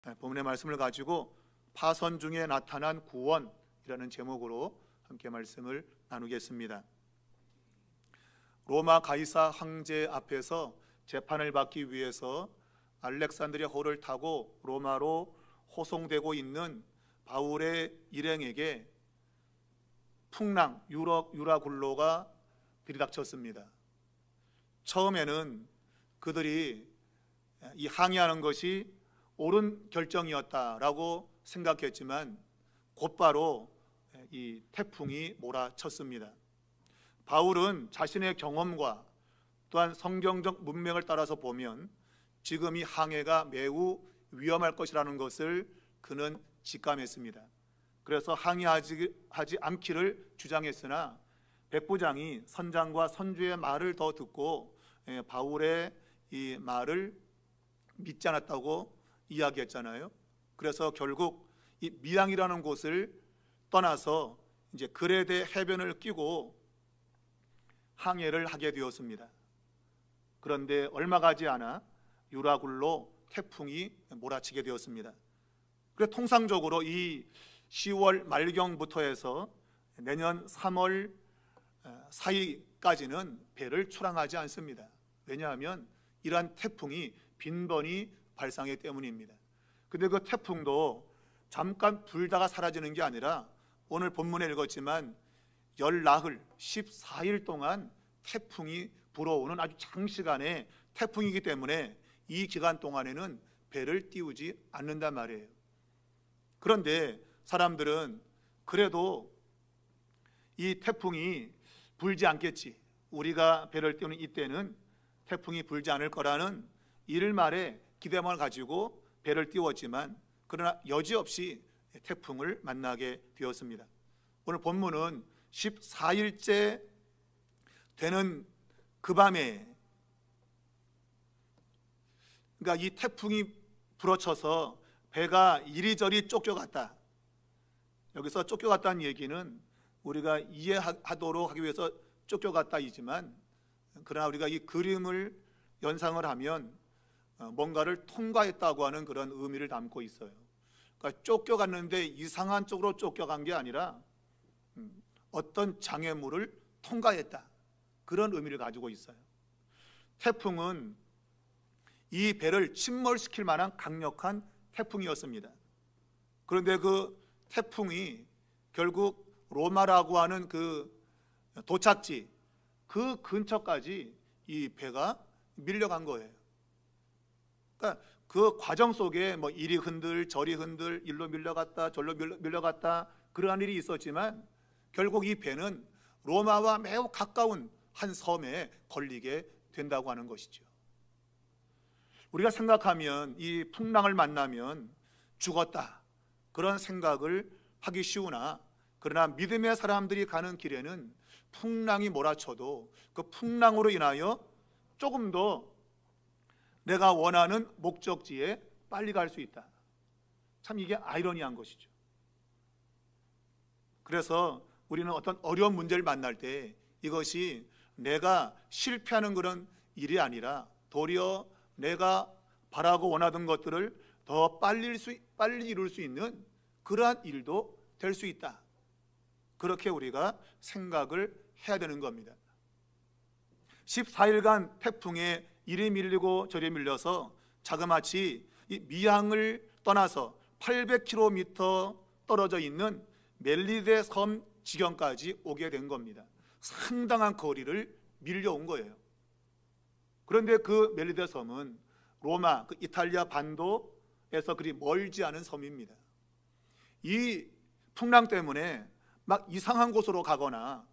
본문의 말씀을 가지고 파선 중에 나타난 구원이라는 제목으로 함께 말씀을 나누겠습니다. 로마 가이사 황제 앞에서 재판을 받기 위해서 알렉산드리아 호를 타고 로마로 호송되고 있는 바울의 일행에게 풍랑 유라굴로가 들이닥쳤습니다. 처음에는 그들이 이 항의하는 것이 옳은 결정이었다라고 생각했지만 곧바로 이 태풍이 몰아쳤습니다. 바울은 자신의 경험과 또한 성경적 문맥을 따라서 보면 지금 이 항해가 매우 위험할 것이라는 것을 그는 직감했습니다. 그래서 항해하지 않기를 주장했으나 백부장이 선장과 선주의 말을 더 듣고 바울의 이 말을 믿지 않았다고 이야기했잖아요. 그래서 결국 이 미양이라는 곳을 떠나서 이제 그레데 해변을 끼고 항해를 하게 되었습니다. 그런데 얼마 가지 않아 유라굴로 태풍이 몰아치게 되었습니다. 그래서 통상적으로 이 10월 말경부터 해서 내년 3월 사이까지는 배를 출항하지 않습니다. 왜냐하면 이러한 태풍이 빈번히 발생하기 때문입니다. 근데 그 태풍도 잠깐 불다가 사라지는 게 아니라 오늘 본문에 읽었지만 열나흘 14일 동안 태풍이 불어오는 아주 장시간의 태풍이기 때문에 이 기간 동안에는 배를 띄우지 않는단 말이에요. 그런데 사람들은 그래도 이 태풍이 불지 않겠지, 우리가 배를 띄우는 이때는 태풍이 불지 않을 거라는 일말의 기대만을 가지고 배를 띄웠지만 그러나 여지없이 태풍을 만나게 되었습니다. 오늘 본문은 14일째 되는 그 밤에, 그러니까 이 태풍이 불어쳐서 배가 이리저리 쫓겨갔다. 여기서 쫓겨갔다는 얘기는 우리가 이해하도록 하기 위해서 쫓겨갔다이지만, 그러나 우리가 이 그림을 연상을 하면 뭔가를 통과했다고 하는 그런 의미를 담고 있어요. 그러니까 쫓겨갔는데 이상한 쪽으로 쫓겨간 게 아니라 어떤 장애물을 통과했다, 그런 의미를 가지고 있어요. 태풍은 이 배를 침몰시킬 만한 강력한 태풍이었습니다. 그런데 그 태풍이 결국 로마라고 하는 그 도착지, 그 근처까지 이 배가 밀려간 거예요. 그러니까 그 과정 속에 뭐 이리 흔들 저리 흔들, 일로 밀려갔다 절로 밀려갔다, 그러한 일이 있었지만 결국 이 배는 로마와 매우 가까운 한 섬에 걸리게 된다고 하는 것이죠. 우리가 생각하면 이 풍랑을 만나면 죽었다, 그런 생각을 하기 쉬우나, 그러나 믿음의 사람들이 가는 길에는 풍랑이 몰아쳐도 그 풍랑으로 인하여 조금 더 내가 원하는 목적지에 빨리 갈 수 있다. 참 이게 아이러니한 것이죠. 그래서 우리는 어떤 어려운 문제를 만날 때 이것이 내가 실패하는 그런 일이 아니라 도리어 내가 바라고 원하던 것들을 더 빨리 이룰 수 있는 그러한 일도 될 수 있다. 그렇게 우리가 생각을 해야 되는 겁니다. 14일간 태풍에 이리 밀리고 저리 밀려서 자그마치 이 미양을 떠나서 800km 떨어져 있는 멜리데 섬 지경까지 오게 된 겁니다. 상당한 거리를 밀려온 거예요. 그런데 그 멜리데 섬은 로마, 그 이탈리아 반도에서 그리 멀지 않은 섬입니다. 이 풍랑 때문에 막 이상한 곳으로 가거나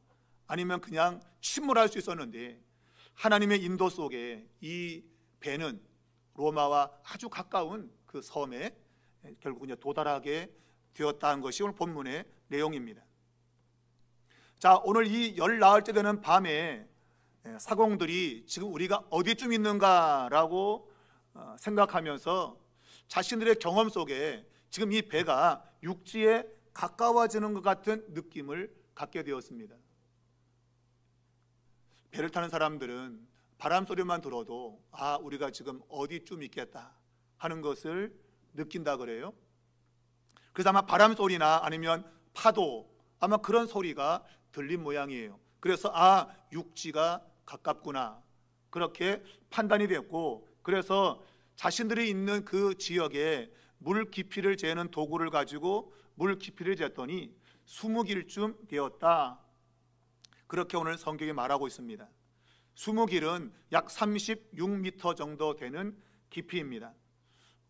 아니면 그냥 침몰할 수 있었는데 하나님의 인도 속에 이 배는 로마와 아주 가까운 그 섬에 결국 이제 도달하게 되었다는 것이 오늘 본문의 내용입니다. 자, 오늘 이 열나흘째 되는 밤에 사공들이 지금 우리가 어디쯤 있는가라고 생각하면서 자신들의 경험 속에 지금 이 배가 육지에 가까워지는 것 같은 느낌을 갖게 되었습니다. 배를 타는 사람들은 바람 소리만 들어도 우리가 지금 어디쯤 있겠다 하는 것을 느낀다 그래요. 그래서 아마 바람 소리나 아니면 파도, 아마 그런 소리가 들린 모양이에요. 그래서 육지가 가깝구나, 그렇게 판단이 됐고, 그래서 자신들이 있는 그 지역에 물 깊이를 재는 도구를 가지고 물 깊이를 쟀더니 20길쯤 되었다, 그렇게 오늘 성경이 말하고 있습니다. 20길은 약 36m 정도 되는 깊이입니다.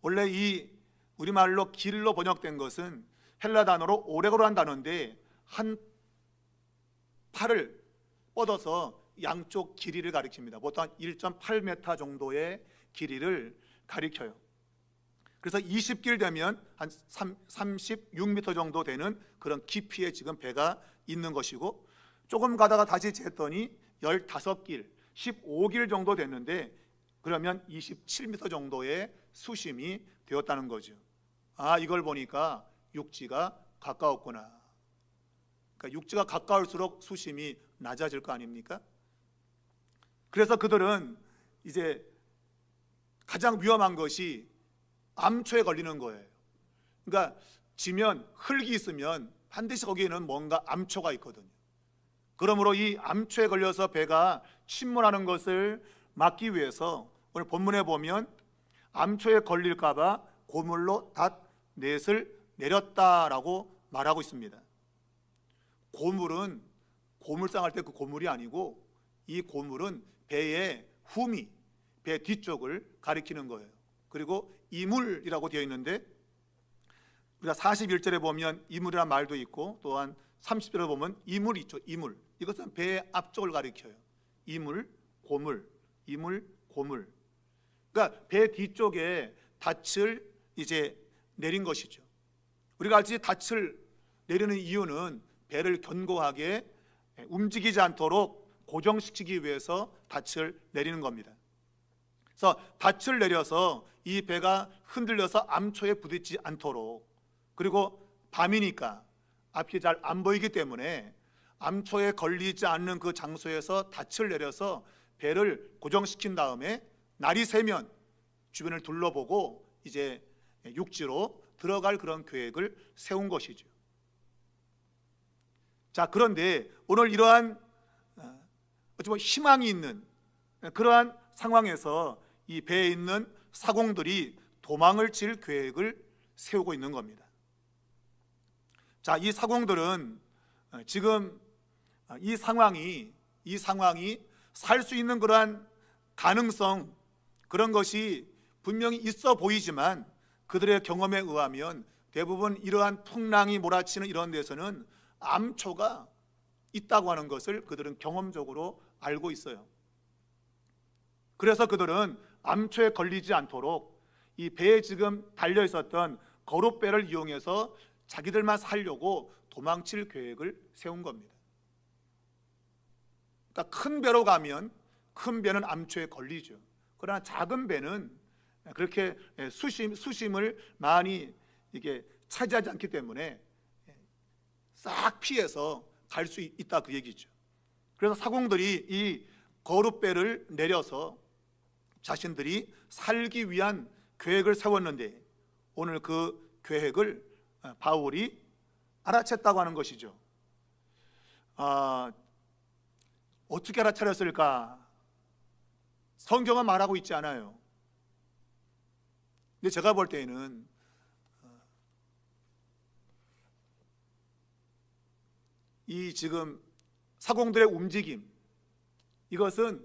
원래 이 우리말로 길로 번역된 것은 헬라 단어로 오레고라는 단어인데, 한 팔을 뻗어서 양쪽 길이를 가리킵니다. 보통 한 1.8m 정도의 길이를 가리켜요. 그래서 20길 되면 한 36m 정도 되는 그런 깊이에 지금 배가 있는 것이고, 조금 가다가 다시 쟀더니 15길, 15길 정도 됐는데, 그러면 27m 정도의 수심이 되었다는 거죠. 이걸 보니까 육지가 가까웠구나. 그러니까 육지가 가까울수록 수심이 낮아질 거 아닙니까? 그래서 그들은 이제 가장 위험한 것이 암초에 걸리는 거예요. 그러니까 지면 흙이 있으면 반드시 거기에는 뭔가 암초가 있거든요. 그러므로 이 암초에 걸려서 배가 침몰하는 것을 막기 위해서 오늘 본문에 보면 암초에 걸릴까 봐 고물로 닷넷을 내렸다라고 말하고 있습니다. 고물은 고물상 할 때 그 고물이 아니고, 이 고물은 배의 후미, 배 뒤쪽을 가리키는 거예요. 그리고 이물이라고 되어 있는데, 우리가 41절에 보면 이물이라는 말도 있고, 또한 30절에 보면 이물이 있죠. 이물, 이것은 배의 앞쪽을 가리켜요. 이물, 고물, 이물, 고물. 그러니까 배 뒤쪽에 닻을 이제 내린 것이죠. 우리가 알지, 닻을 내리는 이유는 배를 견고하게 움직이지 않도록 고정시키기 위해서 닻을 내리는 겁니다. 그래서 닻을 내려서 이 배가 흔들려서 암초에 부딪히지 않도록, 그리고 밤이니까 앞이 잘 안 보이기 때문에 암초에 걸리지 않는 그 장소에서 닻을 내려서 배를 고정시킨 다음에 날이 새면 주변을 둘러보고 이제 육지로 들어갈 그런 계획을 세운 것이죠. 자, 그런데 오늘 이러한 어쩌면 희망이 있는 그러한 상황에서 이 배에 있는 사공들이 도망을 칠 계획을 세우고 있는 겁니다. 자, 이 사공들은 지금 이 상황이 살 수 있는 그러한 가능성, 그런 것이 분명히 있어 보이지만, 그들의 경험에 의하면 대부분 이러한 풍랑이 몰아치는 이런 데서는 암초가 있다고 하는 것을 그들은 경험적으로 알고 있어요. 그래서 그들은 암초에 걸리지 않도록 이 배에 지금 달려 있었던 거룻배를 이용해서 자기들만 살려고 도망칠 계획을 세운 겁니다. 그러니까 큰 배로 가면 큰 배는 암초에 걸리죠. 그러나 작은 배는 그렇게 수심을 많이 이게 차지하지 않기 때문에 싹 피해서 갈 수 있다, 그 얘기죠. 그래서 사공들이 이 거룻배를 내려서 자신들이 살기 위한 계획을 세웠는데, 오늘 그 계획을 바울이 알아챘다고 하는 것이죠. 어떻게 알아차렸을까? 성경은 말하고 있지 않아요. 근데 제가 볼 때에는 이 지금 사공들의 움직임, 이것은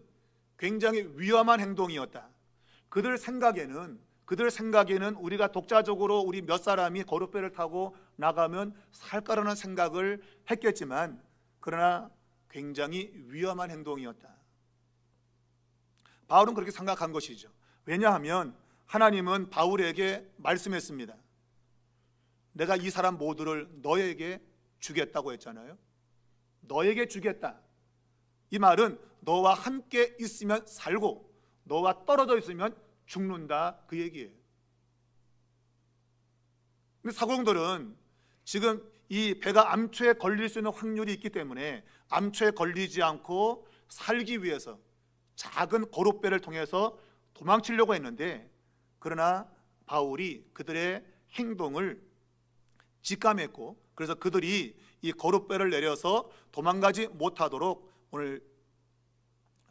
굉장히 위험한 행동이었다. 그들 생각에는 우리가 독자적으로 우리 몇 사람이 거룻배를 타고 나가면 살까라는 생각을 했겠지만, 그러나 굉장히 위험한 행동이었다. 바울은 그렇게 생각한 것이죠. 왜냐하면 하나님은 바울에게 말씀했습니다. 내가 이 사람 모두를 너에게 주겠다고 했잖아요. 너에게 주겠다. 이 말은 너와 함께 있으면 살고 너와 떨어져 있으면 죽는다, 그 얘기예요. 근데 사공들은 지금 이 배가 암초에 걸릴 수 있는 확률이 있기 때문에 암초에 걸리지 않고 살기 위해서 작은 거룻배를 통해서 도망치려고 했는데, 그러나 바울이 그들의 행동을 직감했고, 그래서 그들이 이 거룻배를 내려서 도망가지 못하도록 오늘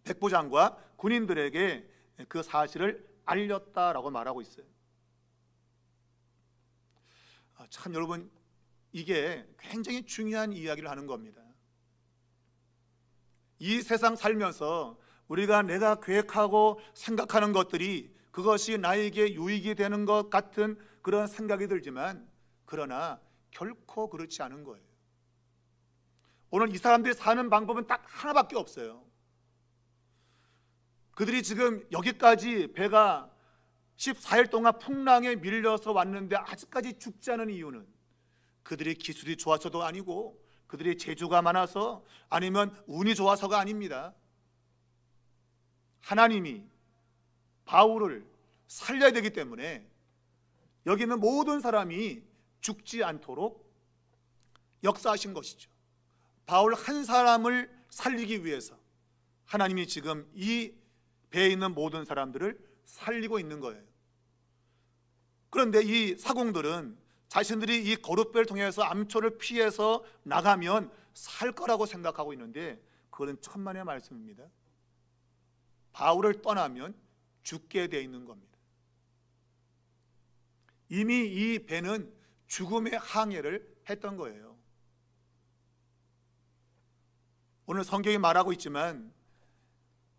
백부장과 군인들에게 그 사실을 알렸다라고 말하고 있어요. 참 여러분, 이게 굉장히 중요한 이야기를 하는 겁니다. 이 세상 살면서 우리가 내가 계획하고 생각하는 것들이 그것이 나에게 유익이 되는 것 같은 그런 생각이 들지만, 그러나 결코 그렇지 않은 거예요. 오늘 이 사람들이 사는 방법은 딱 하나밖에 없어요. 그들이 지금 여기까지 배가 14일 동안 풍랑에 밀려서 왔는데 아직까지 죽지 않은 이유는 그들의 기술이 좋아서도 아니고, 그들의 재주가 많아서, 아니면 운이 좋아서가 아닙니다. 하나님이 바울을 살려야 되기 때문에 여기 있는 모든 사람이 죽지 않도록 역사하신 것이죠. 바울 한 사람을 살리기 위해서 하나님이 지금 이 배에 있는 모든 사람들을 살리고 있는 거예요. 그런데 이 사공들은 자신들이 이 거룻배를 통해서 암초를 피해서 나가면 살 거라고 생각하고 있는데, 그것은 천만의 말씀입니다. 바울을 떠나면 죽게 돼 있는 겁니다. 이미 이 배는 죽음의 항해를 했던 거예요. 오늘 성경이 말하고 있지만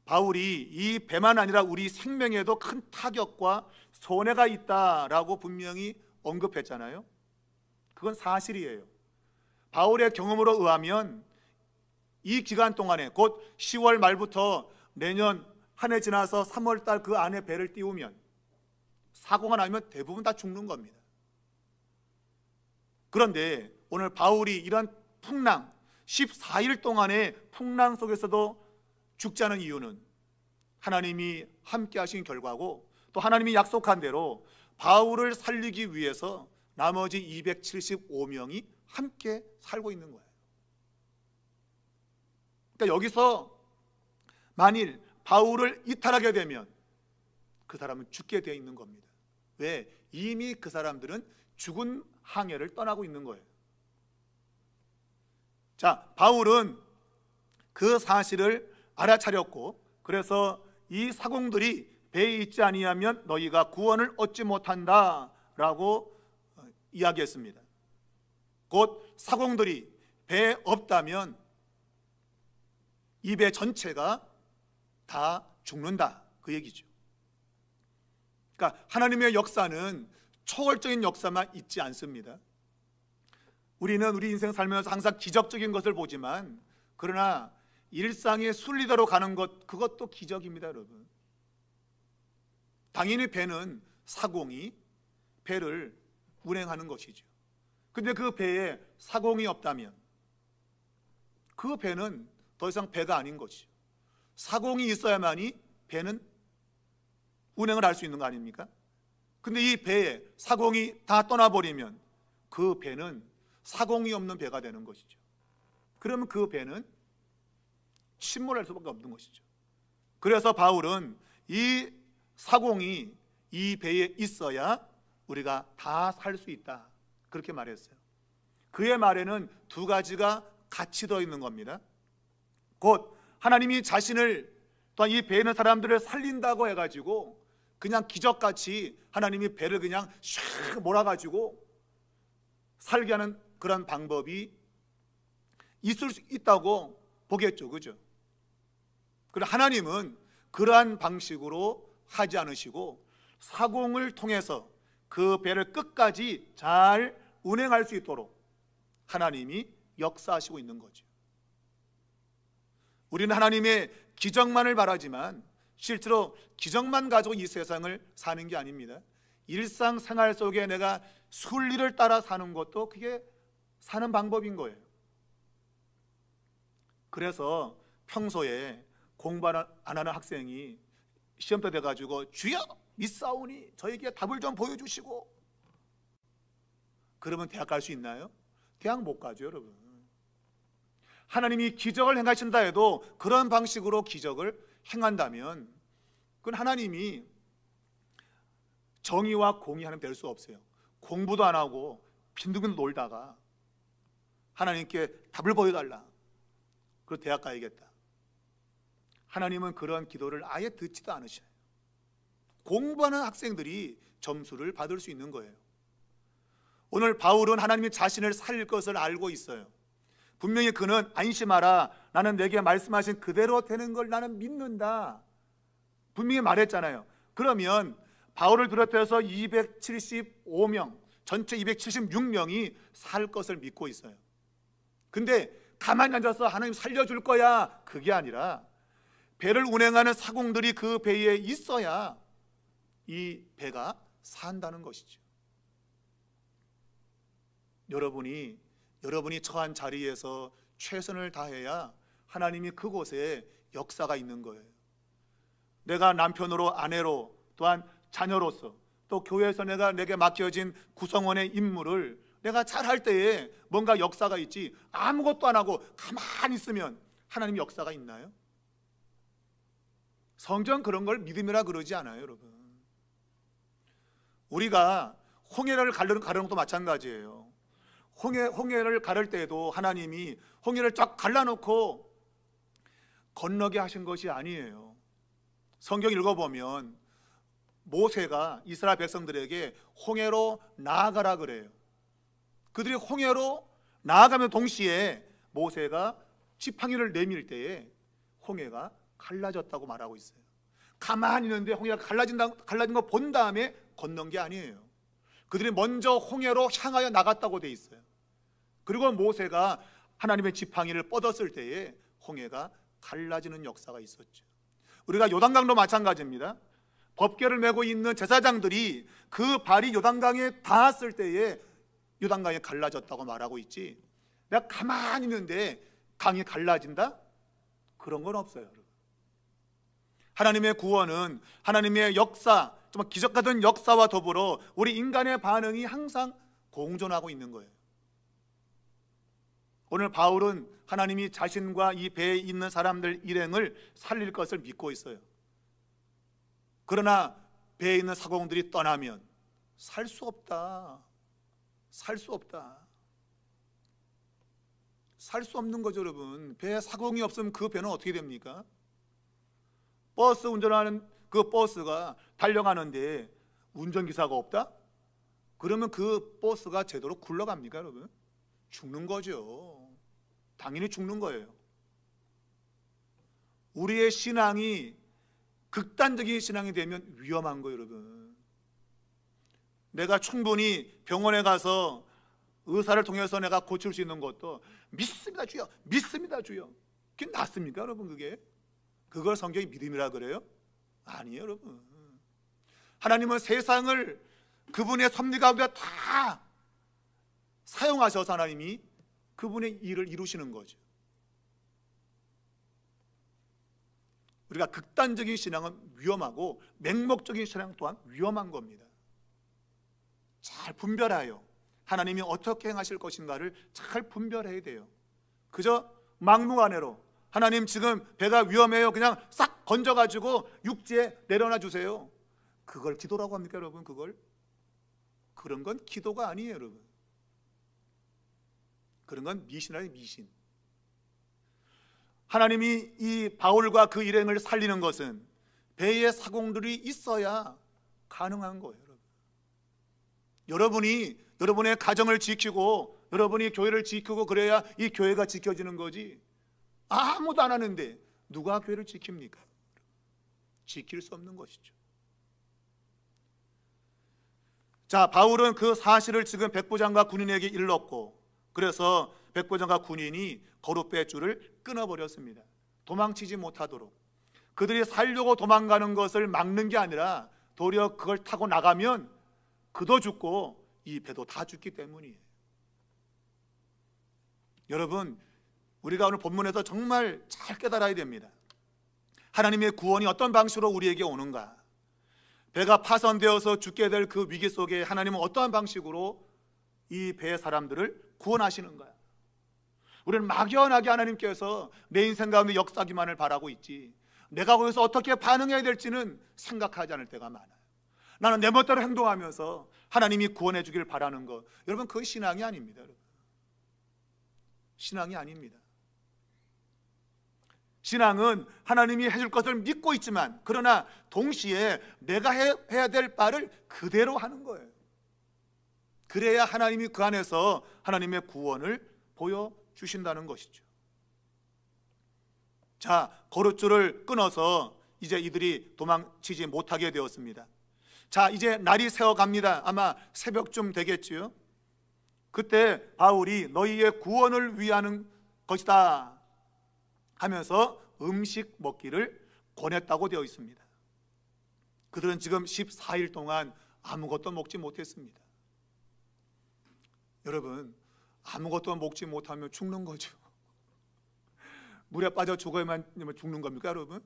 바울이 이 배만 아니라 우리 생명에도 큰 타격과 손해가 있다라고 분명히 언급했잖아요. 그건 사실이에요. 바울의 경험으로 의하면 이 기간 동안에, 곧 10월 말부터 내년 한 해 지나서 3월 달 그 안에 배를 띄우면 사고가 나면 대부분 다 죽는 겁니다. 그런데 오늘 바울이 이런 풍랑, 14일 동안의 풍랑 속에서도 죽지 않은 이유는 하나님이 함께 하신 결과고, 또 하나님이 약속한 대로 바울을 살리기 위해서 나머지 275명이 함께 살고 있는 거예요. 그러니까 여기서 만일 바울을 이탈하게 되면 그 사람은 죽게 되어 있는 겁니다. 왜? 이미 그 사람들은 죽은 항해를 떠나고 있는 거예요. 자, 바울은 그 사실을 알아차렸고, 그래서 이 사공들이 배에 있지 아니하면 너희가 구원을 얻지 못한다 라고 이야기했습니다. 곧 사공들이 배에 없다면 이 배 전체가 다 죽는다, 그 얘기죠. 그러니까 하나님의 역사는 초월적인 역사만 있지 않습니다. 우리는 우리 인생 살면서 항상 기적적인 것을 보지만, 그러나 일상의 순리대로 가는 것, 그것도 기적입니다, 여러분. 당연히 배는 사공이 배를 운행하는 것이죠. 근데 그 배에 사공이 없다면 그 배는 더 이상 배가 아닌 것이죠. 사공이 있어야만이 배는 운행을 할 수 있는 거 아닙니까? 근데 이 배에 사공이 다 떠나버리면 그 배는 사공이 없는 배가 되는 것이죠. 그러면 그 배는 침몰할 수밖에 없는 것이죠. 그래서 바울은 이 사공이 이 배에 있어야 우리가 다 살 수 있다, 그렇게 말했어요. 그의 말에는 두 가지가 같이 들어있는 겁니다. 곧 하나님이 자신을, 또한 이 배에 있는 사람들을 살린다고 해가지고 그냥 기적같이 하나님이 배를 그냥 샥 몰아가지고 살게 하는 그런 방법이 있을 수 있다고 보겠죠, 그죠? 그러나 하나님은 그러한 방식으로 하지 않으시고 사공을 통해서 그 배를 끝까지 잘 운행할 수 있도록 하나님이 역사하시고 있는 거죠. 우리는 하나님의 기적만을 바라지만 실제로 기적만 가지고 이 세상을 사는 게 아닙니다. 일상생활 속에 내가 순리를 따라 사는 것도 그게 사는 방법인 거예요. 그래서 평소에 공부 안 하는 학생이 시험 때 돼가지고 주여 믿사오니 저에게 답을 좀 보여주시고, 그러면 대학 갈 수 있나요? 대학 못 가죠, 여러분. 하나님이 기적을 행하신다 해도 그런 방식으로 기적을 행한다면 그건 하나님이 정의와 공의 하나님 될 수 없어요. 공부도 안 하고 빈둥빈둥 놀다가 하나님께 답을 보여달라, 그리고 대학 가야겠다. 하나님은 그런 기도를 아예 듣지도 않으셔요. 공부하는 학생들이 점수를 받을 수 있는 거예요. 오늘 바울은 하나님이 자신을 살릴 것을 알고 있어요. 분명히 그는 안심하라, 나는 내게 말씀하신 그대로 되는 걸 나는 믿는다, 분명히 말했잖아요. 그러면 바울을 비롯해서 275명, 전체 276명이 살 것을 믿고 있어요. 근데 가만히 앉아서 하나님 살려줄 거야, 그게 아니라 배를 운행하는 사공들이 그 배에 있어야 이 배가 산다는 것이죠. 여러분이 처한 자리에서 최선을 다해야 하나님이 그곳에 역사가 있는 거예요. 내가 남편으로, 아내로, 또한 자녀로서, 또 교회에서 내게 맡겨진 구성원의 임무를 내가 잘할 때에 뭔가 역사가 있지, 아무것도 안 하고 가만히 있으면 하나님 역사가 있나요? 성경 그런 걸 믿음이라 그러지 않아요, 여러분. 우리가 홍해를 가르는 것도 마찬가지예요. 홍해를 가를 때에도 하나님이 홍해를 쫙 갈라놓고 건너게 하신 것이 아니에요. 성경 읽어보면 모세가 이스라엘 백성들에게 홍해로 나아가라 그래요. 그들이 홍해로 나아가면 동시에 모세가 지팡이를 내밀 때에 홍해가 갈라졌다고 말하고 있어요. 가만히 있는데 홍해가 갈라진 거 본 다음에 건넌 게 아니에요. 그들이 먼저 홍해로 향하여 나갔다고 돼 있어요. 그리고 모세가 하나님의 지팡이를 뻗었을 때에 홍해가 갈라지는 역사가 있었죠. 우리가 요단강도 마찬가지입니다. 법궤를 메고 있는 제사장들이 그 발이 요단강에 닿았을 때에 요단강이 갈라졌다고 말하고 있지, 내가 가만히 있는데 강이 갈라진다? 그런 건 없어요. 하나님의 구원은 하나님의 역사, 정말 기적 같은 역사와 더불어 우리 인간의 반응이 항상 공존하고 있는 거예요. 오늘 바울은 하나님이 자신과 이 배에 있는 사람들 일행을 살릴 것을 믿고 있어요. 그러나 배에 있는 사공들이 떠나면 살 수 없다. 살 수 없다. 살 수 없는 거죠, 여러분. 배에 사공이 없으면 그 배는 어떻게 됩니까? 버스 운전하는 그 버스가 달려가는데 운전기사가 없다? 그러면 그 버스가 제대로 굴러갑니까, 여러분? 죽는 거죠. 당연히 죽는 거예요. 우리의 신앙이 극단적인 신앙이 되면 위험한 거예요, 여러분. 내가 충분히 병원에 가서 의사를 통해서 내가 고칠 수 있는 것도 믿습니다 주여, 믿습니다 주여, 그게 낫습니까, 여러분? 그걸 성경이 믿음이라 그래요? 아니에요, 여러분. 하나님은 세상을 그분의 섭리 가운데 다 사용하셔서 하나님이 그분의 일을 이루시는 거죠. 우리가 극단적인 신앙은 위험하고 맹목적인 신앙 또한 위험한 겁니다. 잘 분별하여 하나님이 어떻게 행하실 것인가를 잘 분별해야 돼요. 그저 막무가내로 하나님 지금 배가 위험해요, 그냥 싹 건져가지고 육지에 내려놔 주세요, 그걸 기도라고 합니까, 여러분? 그런 건 기도가 아니에요, 여러분. 그런 건 미신이에요, 미신. 하나님이 이 바울과 그 일행을 살리는 것은 배에 사공들이 있어야 가능한 거예요, 여러분. 여러분의 가정을 지키고 여러분이 교회를 지키고 그래야 이 교회가 지켜지는 거지, 아무도 안 하는데 누가 교회를 지킵니까? 지킬 수 없는 것이죠. 자, 바울은 그 사실을 지금 백부장과 군인에게 일렀고, 그래서 백부장과 군인이 거룻배줄을 끊어버렸습니다. 도망치지 못하도록. 그들이 살려고 도망가는 것을 막는 게 아니라 도리어 그걸 타고 나가면 그도 죽고 이 배도 다 죽기 때문이에요. 여러분, 우리가 오늘 본문에서 정말 잘 깨달아야 됩니다. 하나님의 구원이 어떤 방식으로 우리에게 오는가? 배가 파손되어서 죽게 될 그 위기 속에 하나님은 어떠한 방식으로 이 배의 사람들을 구원하시는가? 우리는 막연하게 하나님께서 내 인생 가운데 역사하기만을 바라고 있지, 내가 거기서 어떻게 반응해야 될지는 생각하지 않을 때가 많아요. 나는 내 멋대로 행동하면서 하나님이 구원해 주길 바라는 것, 여러분 그건 신앙이 아닙니다. 여러분. 신앙이 아닙니다. 신앙은 하나님이 해줄 것을 믿고 있지만 그러나 동시에 내가 해야 될 바를 그대로 하는 거예요. 그래야 하나님이 그 안에서 하나님의 구원을 보여주신다는 것이죠. 자, 거룻줄을 끊어서 이제 이들이 도망치지 못하게 되었습니다. 자, 이제 날이 새어갑니다. 아마 새벽쯤 되겠지요. 그때 바울이 너희의 구원을 위하는 것이다 하면서 음식 먹기를 권했다고 되어 있습니다. 그들은 지금 14일 동안 아무것도 먹지 못했습니다. 여러분, 아무것도 먹지 못하면 죽는 거죠. 물에 빠져 죽어야만 죽는 겁니까, 여러분?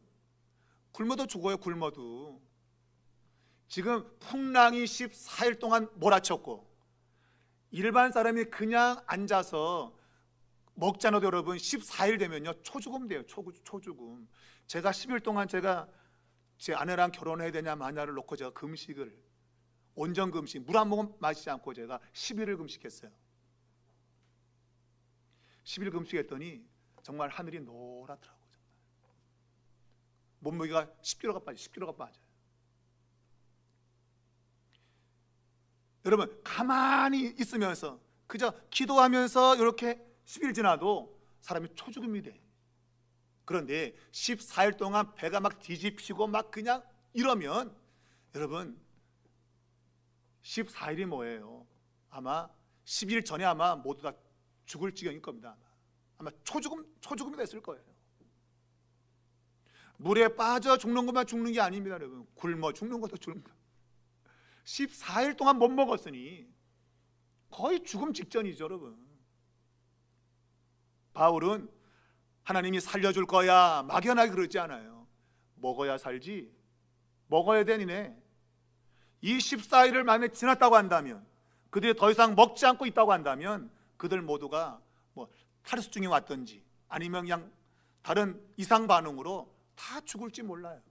굶어도 죽어요, 굶어도. 지금 풍랑이 14일 동안 몰아쳤고 일반 사람이 그냥 앉아서 먹지 않아도 여러분 14일 되면요 초죽음 돼요. 초죽음. 제가 10일 동안 제가 제 아내랑 결혼해야 되냐 마냐를 놓고 제가 금식을 온전 금식, 물 한 모금 마시지 않고 제가 10일을 금식했어요. 10일 금식했더니 정말 하늘이 노랗더라고요. 몸무게가 10kg가 빠져요. 10kg가 빠져요. 여러분, 가만히 있으면서 그저 기도하면서 이렇게 10일 지나도 사람이 초죽음이 돼. 그런데 14일 동안 배가 막 뒤집히고 막 그냥 이러면 여러분 14일이 뭐예요? 아마 10일 전에 아마 모두 다 죽을 지경일 겁니다. 아마 초죽음이 됐을 거예요. 물에 빠져 죽는 것만 죽는 게 아닙니다. 여러분, 굶어 죽는 것도 죽습니다. 14일 동안 못 먹었으니 거의 죽음 직전이죠, 여러분. 바울은 하나님이 살려줄 거야 막연하게 그러지 않아요. 먹어야 살지, 먹어야 되니네. 이 14일을 만약에 지났다고 한다면, 그들이 더 이상 먹지 않고 있다고 한다면 그들 모두가 뭐 탈수증이 왔든지 아니면 그냥 다른 이상 반응으로 다 죽을지 몰라요.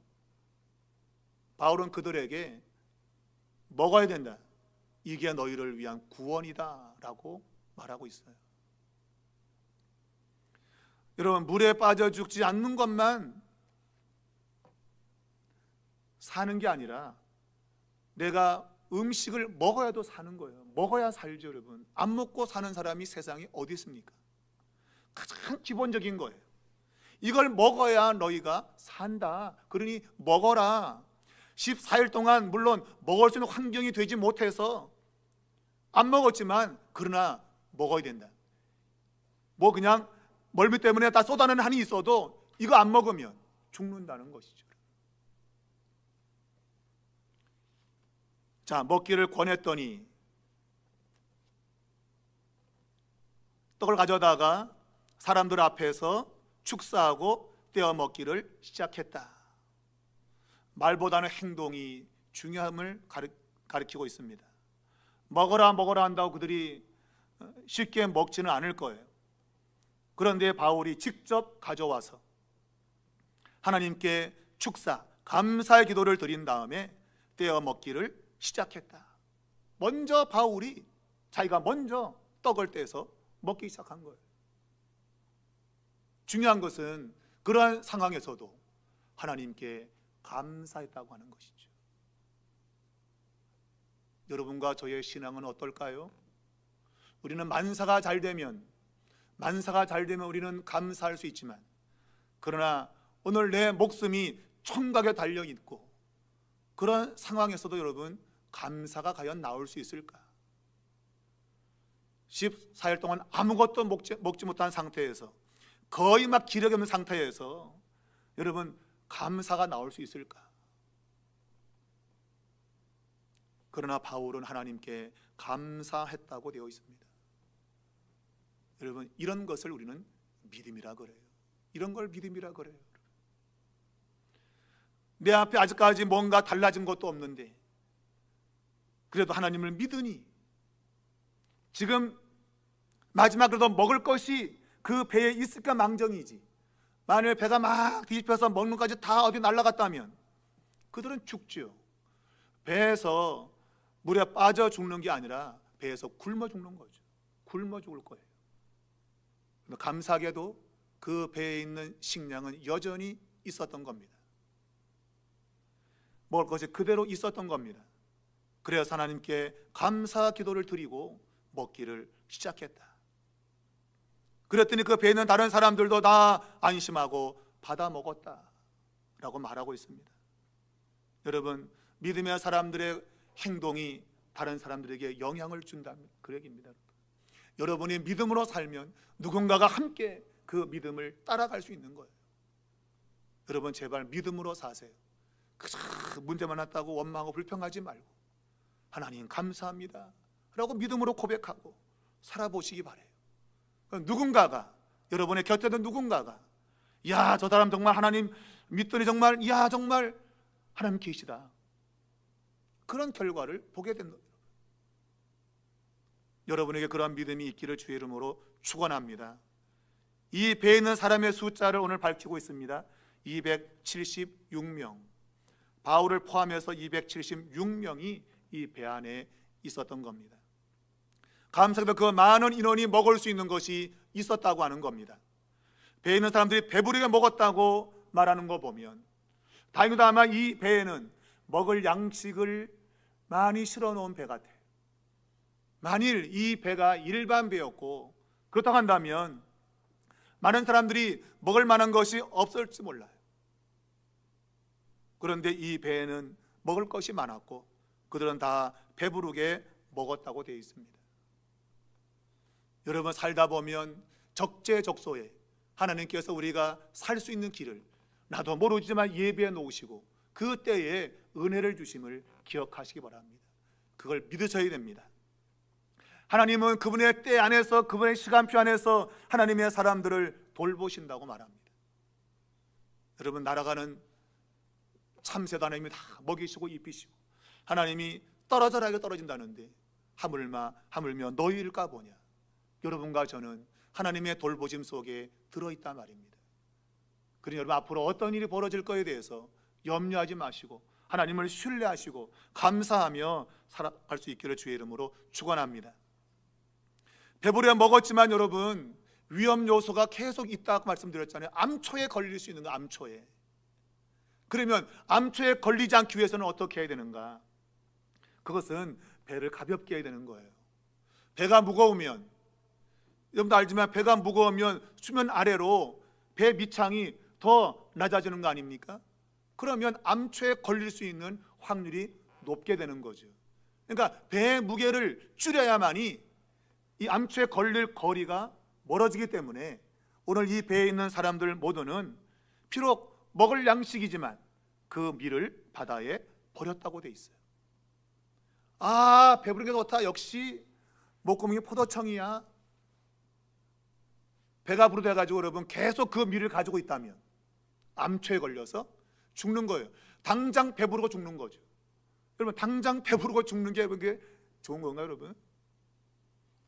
바울은 그들에게 먹어야 된다, 이게 너희를 위한 구원이다 라고 말하고 있어요. 여러분, 물에 빠져 죽지 않는 것만 사는 게 아니라 내가 음식을 먹어야도 사는 거예요. 먹어야 살죠. 여러분, 안 먹고 사는 사람이 세상에 어디 있습니까? 가장 기본적인 거예요. 이걸 먹어야 너희가 산다. 그러니 먹어라. 14일 동안 물론 먹을 수 있는 환경이 되지 못해서 안 먹었지만 그러나 먹어야 된다. 뭐 그냥 멀미 때문에 다 쏟아내는 한이 있어도 이거 안 먹으면 죽는다는 것이죠. 자, 먹기를 권했더니 떡을 가져다가 사람들 앞에서 축사하고 떼어 먹기를 시작했다. 말보다는 행동이 중요함을 가리키고 있습니다. 먹어라 먹어라 한다고 그들이 쉽게 먹지는 않을 거예요. 그런데 바울이 직접 가져와서 하나님께 축사, 감사의 기도를 드린 다음에 떼어 먹기를 시작했다. 먼저 바울이 자기가 먼저 떡을 떼서 먹기 시작한 거예요. 중요한 것은 그러한 상황에서도 하나님께 감사했다고 하는 것이죠. 여러분과 저의 신앙은 어떨까요? 우리는 만사가 잘 되면 우리는 감사할 수 있지만, 그러나 오늘 내 목숨이 총각에 달려있고 그런 상황에서도 여러분 감사가 과연 나올 수 있을까? 14일 동안 아무것도 먹지 못한 상태에서, 거의 막 기력이 없는 상태에서 여러분 감사가 나올 수 있을까? 그러나 바울은 하나님께 감사했다고 되어 있습니다. 여러분, 이런 것을 우리는 믿음이라 그래요. 이런 걸 믿음이라 그래요. 내 앞에 아직까지 뭔가 달라진 것도 없는데 그래도 하나님을 믿으니 지금 마지막으로도 먹을 것이 그 배에 있을까 망정이지, 만일 배가 막 뒤집혀서 먹는 것까지 다 어디 날아갔다면 그들은 죽지요. 배에서 물에 빠져 죽는 게 아니라 배에서 굶어 죽는 거죠. 굶어 죽을 거예요. 감사하게도 그 배에 있는 식량은 여전히 있었던 겁니다. 먹을 것이 그대로 있었던 겁니다. 그래서 하나님께 감사 기도를 드리고 먹기를 시작했다. 그랬더니 그 배에 있는 다른 사람들도 다 안심하고 받아 먹었다 라고 말하고 있습니다. 여러분, 믿음의 사람들의 행동이 다른 사람들에게 영향을 준다는 그 얘기입니다. 여러분이 믿음으로 살면 누군가가 함께 그 믿음을 따라갈 수 있는 거예요. 여러분, 제발 믿음으로 사세요. 그저 문제만 났다고 원망하고 불평하지 말고 하나님 감사합니다 라고 믿음으로 고백하고 살아보시기 바래요. 누군가가, 여러분의 곁에 있는 누군가가, 야, 저 사람 정말 하나님 믿더니 정말, 야, 정말 하나님 계시다, 그런 결과를 보게 된다. 여러분에게 그런 믿음이 있기를 주의 이름으로 축원합니다. 이 배에 있는 사람의 숫자를 오늘 밝히고 있습니다. 276명, 바울을 포함해서 276명이 이 배 안에 있었던 겁니다. 감사하게도 그 많은 인원이 먹을 수 있는 것이 있었다고 하는 겁니다. 배에 있는 사람들이 배부르게 먹었다고 말하는 거 보면 다행히도 아마 이 배에는 먹을 양식을 많이 실어 놓은 배 같아요. 만일 이 배가 일반 배였고 그렇다고 한다면 많은 사람들이 먹을 만한 것이 없을지 몰라요. 그런데 이 배에는 먹을 것이 많았고 그들은 다 배부르게 먹었다고 되어 있습니다. 여러분, 살다 보면 적재적소에 하나님께서 우리가 살 수 있는 길을 나도 모르지만 예비해 놓으시고 그 때에 은혜를 주심을 기억하시기 바랍니다. 그걸 믿으셔야 됩니다. 하나님은 그분의 때 안에서, 그분의 시간표 안에서 하나님의 사람들을 돌보신다고 말합니다. 여러분, 날아가는 참새도 하나님이 다 먹이시고 입히시고 하나님이 떨어져라게 떨어진다는데 하물며 너희일까 보냐. 여러분과 저는 하나님의 돌보심 속에 들어있단 말입니다. 그러니 여러분, 앞으로 어떤 일이 벌어질 거에 대해서 염려하지 마시고 하나님을 신뢰하시고 감사하며 살아갈 수 있기를 주의 이름으로 축원합니다. 배부르게 먹었지만 여러분, 위험 요소가 계속 있다고 말씀드렸잖아요. 암초에 걸릴 수 있는 거, 암초에. 그러면 암초에 걸리지 않기 위해서는 어떻게 해야 되는가? 그것은 배를 가볍게 해야 되는 거예요. 배가 무거우면, 여러분도 알지만 배가 무거우면 수면 아래로 배 밑창이 더 낮아지는 거 아닙니까? 그러면 암초에 걸릴 수 있는 확률이 높게 되는 거죠. 그러니까 배의 무게를 줄여야만이 이 암초에 걸릴 거리가 멀어지기 때문에 오늘 이 배에 있는 사람들 모두는 비록 먹을 양식이지만 그 밀을 바다에 버렸다고 돼 있어요. 아, 배부르게 좋다. 역시 목구멍이 포도청이야. 배가 부르돼가지고 여러분 계속 그 밀을 가지고 있다면 암초에 걸려서 죽는 거예요. 당장 배부르고 죽는 거죠. 여러분, 당장 배부르고 죽는 게 그게 좋은 건가요, 여러분?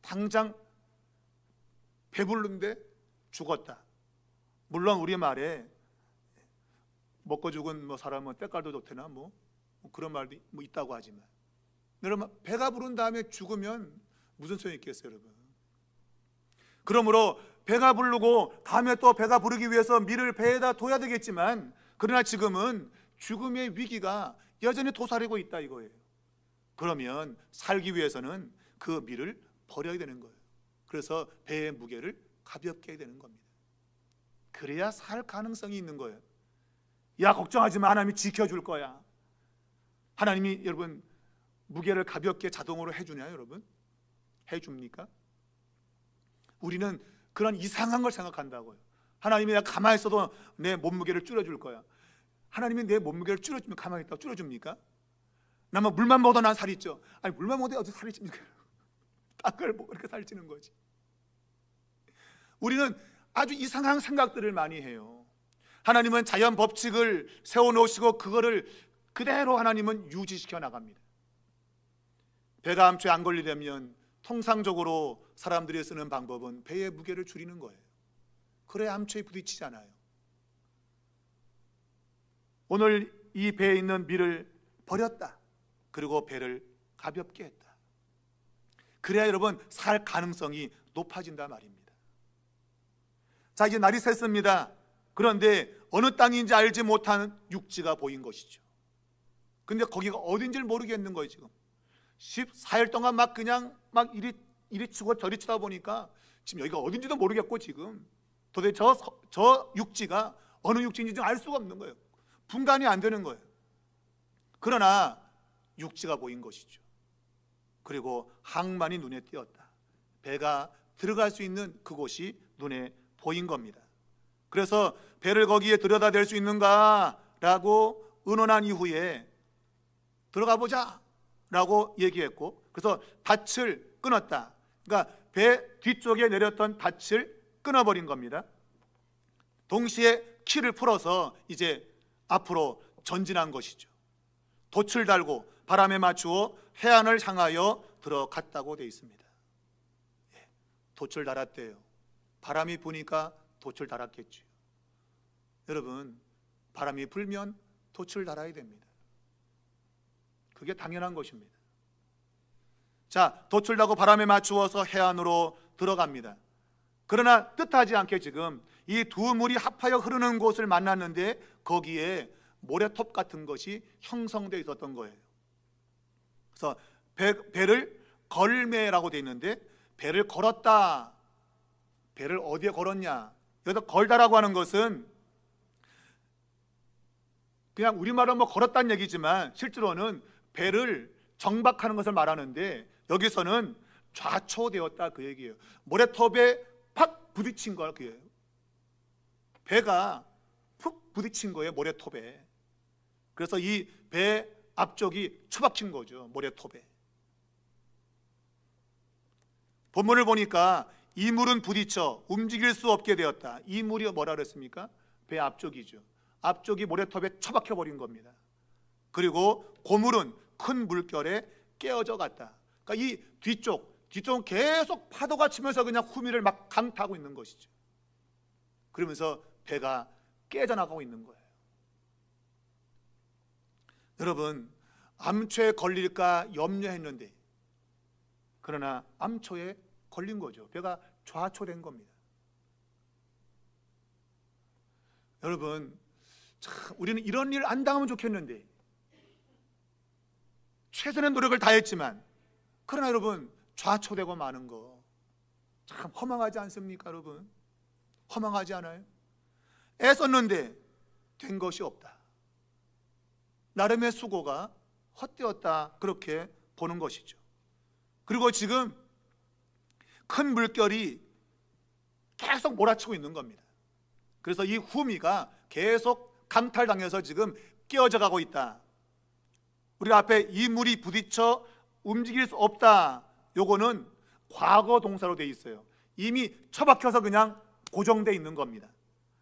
당장 배부른데 죽었다. 물론 우리 말에 먹고 죽은 사람은 때깔도 좋대나 뭐 그런 말도 있다고 하지만 여러분, 배가 부른 다음에 죽으면 무슨 소용이 있겠어요, 여러분? 그러므로 배가 부르고 다음에 또 배가 부르기 위해서 밀을 배에다 둬야 되겠지만 그러나 지금은 죽음의 위기가 여전히 도사리고 있다 이거예요. 그러면 살기 위해서는 그 밀을 버려야 되는 거예요. 그래서 배의 무게를 가볍게 해야 되는 겁니다. 그래야 살 가능성이 있는 거예요. 야, 걱정하지 마, 하나님이 지켜줄 거야. 하나님이 여러분 무게를 가볍게 자동으로 해주냐요, 여러분? 해줍니까? 우리는 그런 이상한 걸 생각한다고요. 하나님이 내가 가만히 있어도 내 몸무게를 줄여줄 거야. 하나님이 내 몸무게를 줄여주면 가만히 있다고 줄여줍니까? 나만 물만 먹어도 난 살이 쪄. 아니, 물만 먹어도 어떻게 살이 찝니까? 딴 걸 먹고 이렇게 살이 찌는 거지. 우리는 아주 이상한 생각들을 많이 해요. 하나님은 자연 법칙을 세워놓으시고 그거를 그대로 하나님은 유지시켜 나갑니다. 배가 암초에 안 걸리려면 통상적으로 사람들이 쓰는 방법은 배의 무게를 줄이는 거예요. 그래야 암초에 부딪히잖아요. 오늘 이 배에 있는 밀을 버렸다. 그리고 배를 가볍게 했다. 그래야 여러분 살 가능성이 높아진단 말입니다. 자, 이제 날이 샜습니다. 그런데 어느 땅인지 알지 못하는 육지가 보인 것이죠. 근데 거기가 어딘지를 모르겠는 거예요. 지금 14일 동안 막 그냥 막 이리 치고 저리 치다 보니까 지금 여기가 어딘지도 모르겠고, 지금 도대체 저 육지가 어느 육지인지 좀 알 수가 없는 거예요. 분간이 안 되는 거예요. 그러나 육지가 보인 것이죠. 그리고 항만이 눈에 띄었다. 배가 들어갈 수 있는 그곳이 눈에 보인 겁니다. 그래서 배를 거기에 들여다댈 수 있는가 라고 의논한 이후에 들어가 보자 라고 얘기했고, 그래서 닻을 끊었다. 그러니까 배 뒤쪽에 내렸던 닻을 끊어버린 겁니다. 동시에 키를 풀어서 이제 앞으로 전진한 것이죠. 돛을 달고 바람에 맞추어 해안을 향하여 들어갔다고 되어 있습니다. 돛을 달았대요. 바람이 부니까 돛을 달았겠죠. 여러분, 바람이 불면 돛을 달아야 됩니다. 그게 당연한 것입니다. 자, 돛을 달고 바람에 맞추어서 해안으로 들어갑니다. 그러나 뜻하지 않게 지금 이 두 물이 합하여 흐르는 곳을 만났는데 거기에 모래톱 같은 것이 형성되어 있었던 거예요. 그래서 배를 걸매라고 되어 있는데, 배를 걸었다. 배를 어디에 걸었냐? 여기서 걸다라고 하는 것은 그냥 우리말로 뭐 걸었다는 얘기지만 실제로는 배를 정박하는 것을 말하는데, 여기서는 좌초되었다 그 얘기예요. 모래톱에 팍 부딪힌 거야 그예요. 배가 푹 부딪힌 거예요, 모래톱에. 그래서 이 배 앞쪽이 처박힌 거죠, 모래톱에. 본문을 보니까 이 물은 부딪혀 움직일 수 없게 되었다. 이 물이 뭐라 그랬습니까? 배 앞쪽이죠. 앞쪽이 모래톱에 처박혀 버린 겁니다. 그리고 고물은 큰 물결에 깨어져 갔다. 그러니까 이 뒤쪽은 계속 파도가 치면서 그냥 후미를 막 강타하고 있는 것이죠. 그러면서 배가 깨져나가고 있는 거예요. 여러분, 암초에 걸릴까 염려했는데, 그러나 암초에 걸린 거죠. 배가 좌초된 겁니다. 여러분, 참 우리는 이런 일 안 당하면 좋겠는데, 최선의 노력을 다했지만, 그러나 여러분 좌초되고 마는 거 참 허망하지 않습니까? 여러분, 허망하지 않아요? 애썼는데 된 것이 없다. 나름의 수고가 헛되었다, 그렇게 보는 것이죠. 그리고 지금 큰 물결이 계속 몰아치고 있는 겁니다. 그래서 이 후미가 계속 강탈당해서 지금 깨어져 가고 있다. 우리가 앞에 이 물이 부딪혀 움직일 수 없다, 요거는 과거 동사로 되어 있어요. 이미 처박혀서 그냥 고정되어 있는 겁니다.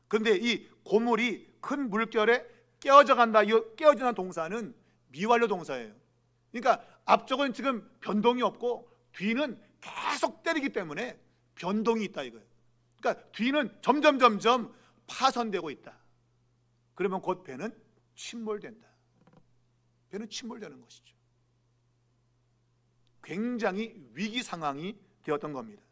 그런데 이 고물이 큰 물결에 깨어져 간다, 이 깨어지는 동사는 미완료 동사예요. 그러니까 앞쪽은 지금 변동이 없고 뒤는 계속 때리기 때문에 변동이 있다 이거예요. 그러니까 뒤는 점점 파손되고 있다. 그러면 곧 배는 침몰된다. 배는 침몰되는 것이죠. 굉장히 위기 상황이 되었던 겁니다.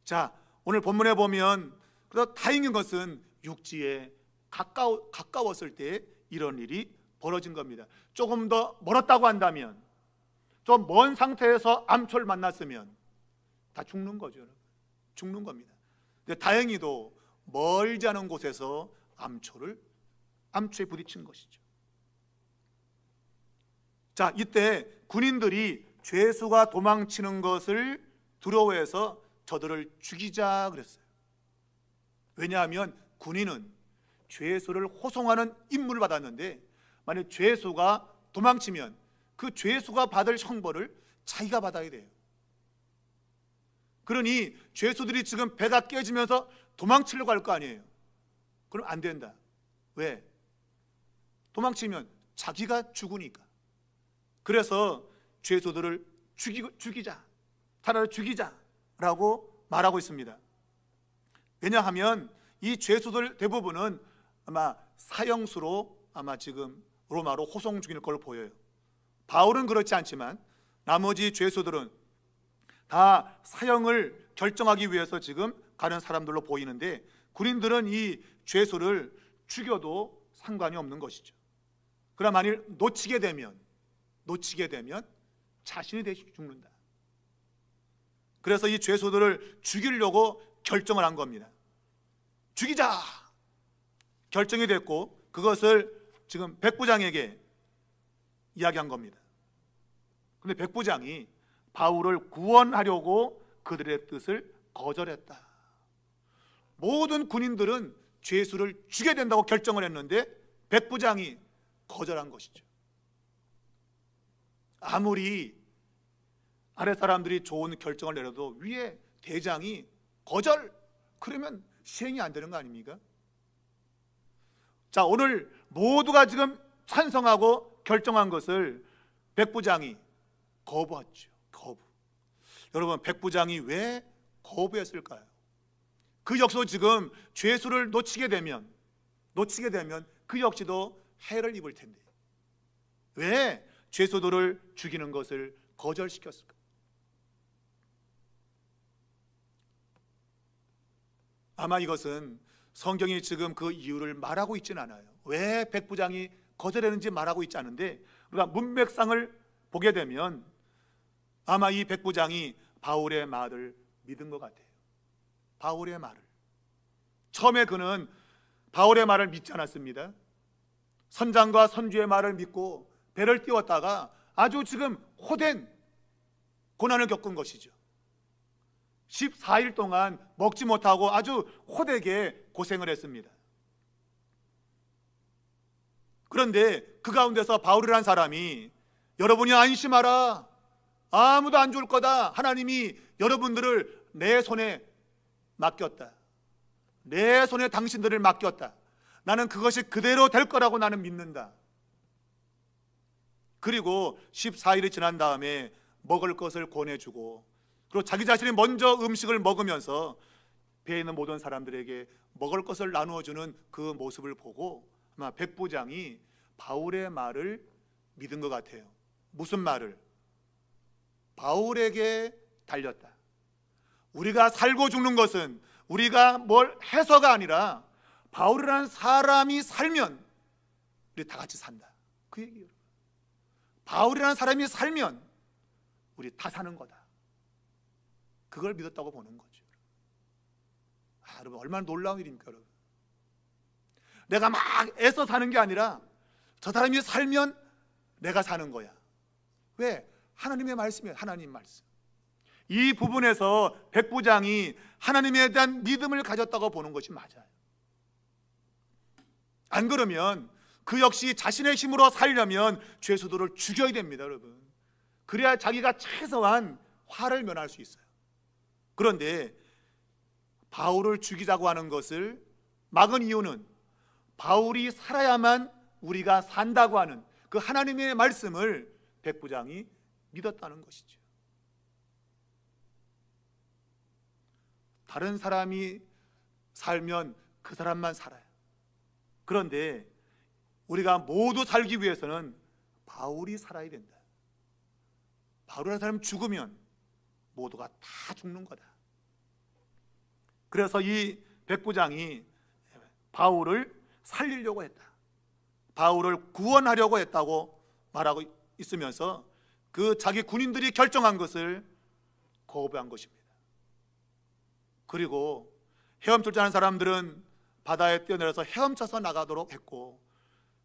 자, 오늘 본문에 보면 그래서 다행인 것은 육지에 가까웠을 때 이런 일이 벌어진 겁니다. 조금 더 멀었다고 한다면, 좀 먼 상태에서 암초를 만났으면 다 죽는 거죠. 죽는 겁니다. 근데 다행히도 멀지 않은 곳에서 암초에 부딪힌 것이죠. 자, 이때 군인들이 죄수가 도망치는 것을 두려워해서 저들을 죽이자 그랬어요. 왜냐하면 군인은 죄수를 호송하는 임무를 받았는데, 만약 죄수가 도망치면 그 죄수가 받을 형벌을 자기가 받아야 돼요. 그러니 죄수들이 지금 배가 깨지면서 도망치려고 할 거 아니에요. 그럼 안 된다. 왜? 도망치면 자기가 죽으니까. 그래서 죄수들을 죽이자, 차라리 죽이자라고 말하고 있습니다. 왜냐하면 이 죄수들 대부분은 아마 사형수로 아마 지금 로마로 호송 중일 걸로 보여요. 바울은 그렇지 않지만 나머지 죄수들은 다 사형을 결정하기 위해서 지금 가는 사람들로 보이는데, 군인들은 이 죄수를 죽여도 상관이 없는 것이죠. 그러나 만일 놓치게 되면 자신이 대신 죽는다. 그래서 이 죄수들을 죽이려고 결정을 한 겁니다. 죽이자 결정이 됐고, 그것을 지금 백부장에게 이야기한 겁니다. 그런데 백부장이 바울을 구원하려고 그들의 뜻을 거절했다. 모든 군인들은 죄수를 죽여야 된다고 결정을 했는데 백부장이 거절한 것이죠. 아무리 아래 사람들이 좋은 결정을 내려도 위에 대장이 거절, 그러면 시행이 안 되는 거 아닙니까? 자, 오늘 모두가 지금 찬성하고 결정한 것을 백부장이 거부했죠. 여러분, 백부장이 왜 거부했을까요? 그 역시도 지금 죄수를 놓치게 되면 그 역시도 해를 입을 텐데 왜 죄수들을 죽이는 것을 거절시켰을까? 아마 이것은 성경이 지금 그 이유를 말하고 있지는 않아요. 왜 백부장이 거절했는지 말하고 있지 않은데, 우리가 문맥상을 보게 되면 아마 이 백부장이 바울의 말을 믿은 것 같아요. 바울의 말을. 처음에 그는 바울의 말을 믿지 않았습니다. 선장과 선주의 말을 믿고 배를 띄웠다가 아주 지금 호된 고난을 겪은 것이죠. 14일 동안 먹지 못하고 아주 호되게 고생을 했습니다. 그런데 그 가운데서 바울이라는 사람이, 여러분이 안심하라, 아무도 안 죽을 거다, 하나님이 여러분들을 내 손에 맡겼다, 내 손에 당신들을 맡겼다, 나는 그것이 그대로 될 거라고 나는 믿는다. 그리고 14일이 지난 다음에 먹을 것을 권해주고, 그리고 자기 자신이 먼저 음식을 먹으면서 배에 있는 모든 사람들에게 먹을 것을 나누어주는 그 모습을 보고 아마 백부장이 바울의 말을 믿은 것 같아요. 무슨 말을? 바울에게 달렸다. 우리가 살고 죽는 것은 우리가 뭘 해서가 아니라 바울이라는 사람이 살면 우리 다 같이 산다, 그 얘기예요. 바울이라는 사람이 살면 우리 다 사는 거다. 그걸 믿었다고 보는 거죠. 여러분, 얼마나 놀라운 일입니까, 여러분? 내가 막 애써 사는 게 아니라 저 사람이 살면 내가 사는 거야. 왜? 하나님의 말씀이에요. 하나님 말씀. 이 부분에서 백부장이 하나님에 대한 믿음을 가졌다고 보는 것이 맞아요. 안 그러면 그 역시 자신의 힘으로 살려면 죄수들을 죽여야 됩니다, 여러분. 그래야 자기가 최소한 화를 면할 수 있어요. 그런데 바울을 죽이자고 하는 것을 막은 이유는 바울이 살아야만 우리가 산다고 하는 그 하나님의 말씀을 백부장이 믿었다는 것이죠. 다른 사람이 살면 그 사람만 살아요. 그런데 우리가 모두 살기 위해서는 바울이 살아야 된다. 바울이라는 사람이 죽으면 모두가 다 죽는 거다. 그래서 이 백부장이 바울을 살리려고 했다, 바울을 구원하려고 했다고 말하고 있으면서 그 자기 군인들이 결정한 것을 거부한 것입니다. 그리고 헤엄칠 하는 사람들은 바다에 뛰어내려서 헤엄쳐서 나가도록 했고,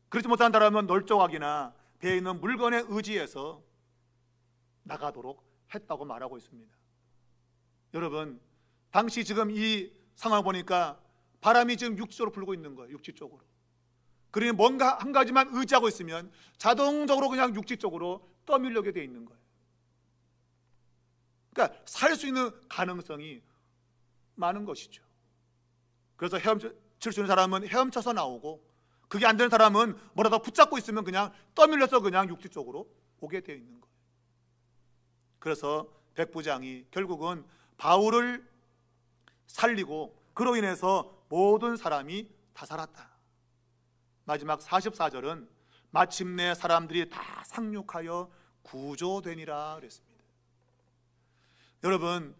그렇지 못한 사람은 널조각이나 배에 있는 물건에 의지해서 나가도록 했다고 말하고 있습니다. 여러분, 당시 지금 이 상황을 보니까 바람이 지금 육지적으로 불고 있는 거예요. 육지 쪽으로. 그러니 뭔가 한 가지만 의지하고 있으면 자동적으로 그냥 육지 쪽으로 떠밀려게 돼 있는 거예요. 그러니까 살 수 있는 가능성이 많은 것이죠. 그래서 헤엄칠 수 있는 사람은 헤엄쳐서 나오고, 그게 안 되는 사람은 뭐라도 붙잡고 있으면 그냥 떠밀려서 그냥 육지 쪽으로 오게 되어 있는 거예요. 그래서 백부장이 결국은 바울을 살리고 그로 인해서 모든 사람이 다 살았다. 마지막 44절은 마침내 사람들이 다 상륙하여 구조되니라 그랬습니다. 여러분,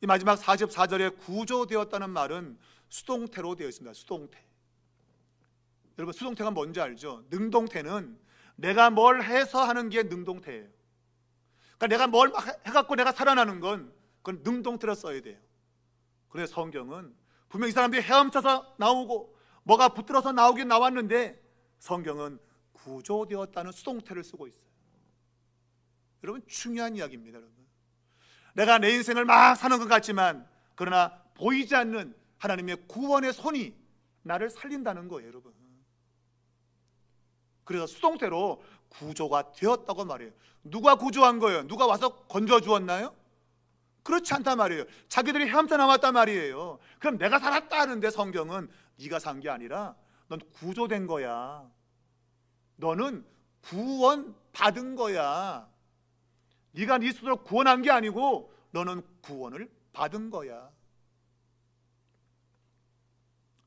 이 마지막 44절에 구조되었다는 말은 수동태로 되어 있습니다. 수동태. 여러분, 수동태가 뭔지 알죠? 능동태는 내가 뭘 해서 하는 게 능동태예요. 그러니까 내가 뭘 해갖고 내가 살아나는 건 그건 능동태로 써야 돼요. 그래서 성경은 분명 이 사람들이 헤엄쳐서 나오고 뭐가 붙들어서 나오긴 나왔는데 성경은 구조되었다는 수동태를 쓰고 있어요. 여러분, 중요한 이야기입니다. 여러분, 내가 내 인생을 막 사는 것 같지만 그러나 보이지 않는 하나님의 구원의 손이 나를 살린다는 거예요. 여러분, 그래서 수동태로 구조가 되었다고 말해요. 누가 구조한 거예요? 누가 와서 건져 주었나요? 그렇지 않단 말이에요. 자기들이 헤엄쳐 나왔단 말이에요. 그럼 내가 살았다 하는데 성경은 네가 산 게 아니라 넌 구조된 거야. 너는 구원 받은 거야. 네가 네 스스로 구원한 게 아니고 너는 구원을 받은 거야.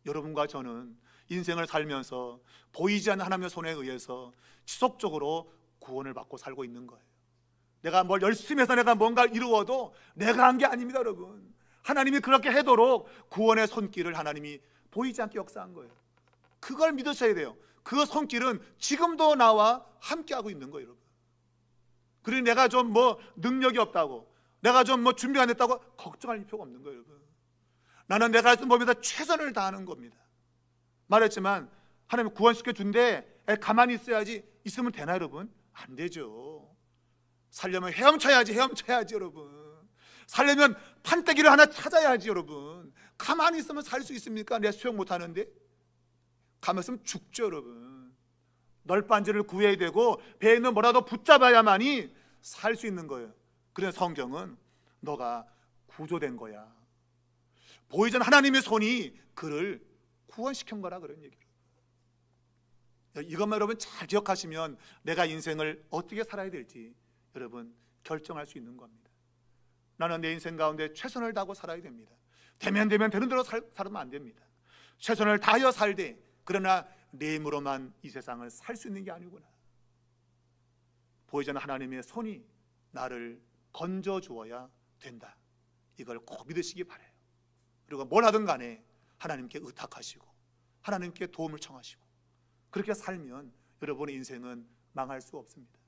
여러분과 저는 인생을 살면서 보이지 않는 하나님의 손에 의해서 지속적으로 구원을 받고 살고 있는 거예요. 내가 뭘 열심히 해서 내가 뭔가를 이루어도 내가 한 게 아닙니다. 여러분, 하나님이 그렇게 하도록 구원의 손길을 하나님이 보이지 않게 역사한 거예요. 그걸 믿으셔야 돼요. 그 손길은 지금도 나와 함께하고 있는 거예요. 여러분, 그리고 내가 좀 뭐 능력이 없다고, 내가 좀 뭐 준비 안 됐다고 걱정할 필요가 없는 거예요. 여러분, 나는 내가 할 수 있는 법에다 최선을 다하는 겁니다. 말했지만 하나님 구원시켜 준대 가만히 있어야지 있으면 되나 여러분? 안 되죠. 살려면 헤엄쳐야지 여러분. 살려면 판때기를 하나 찾아야지 여러분. 가만히 있으면 살 수 있습니까? 내가 수영 못하는데. 가만히 있으면 죽죠 여러분. 널빤지를 구해야 되고 배에 있는 뭐라도 붙잡아야만이 살 수 있는 거예요. 그래서 성경은 너가 구조된 거야. 보이지 않는 하나님의 손이 그를 구원시킨 거라 그런 얘기를. 이것만 여러분 잘 기억하시면 내가 인생을 어떻게 살아야 될지 여러분 결정할 수 있는 겁니다. 나는 내 인생 가운데 최선을 다하고 살아야 됩니다. 되면 되는 대로 살면 안 됩니다. 최선을 다하여 살되 그러나 내 힘으로만 이 세상을 살 수 있는 게 아니구나. 보이지 않는 하나님의 손이 나를 건져 주어야 된다. 이걸 꼭 믿으시기 바라요. 그리고 뭘 하든 간에 하나님께 의탁하시고 하나님께 도움을 청하시고 그렇게 살면 여러분의 인생은 망할 수 없습니다.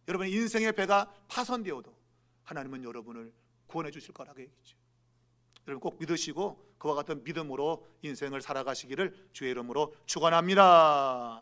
여러분의 인생의 배가 파손되어도 하나님은 여러분을 구원해 주실 거라고 얘기죠. 여러분 꼭 믿으시고 그와 같은 믿음으로 인생을 살아가시기를 주의 이름으로 축원합니다.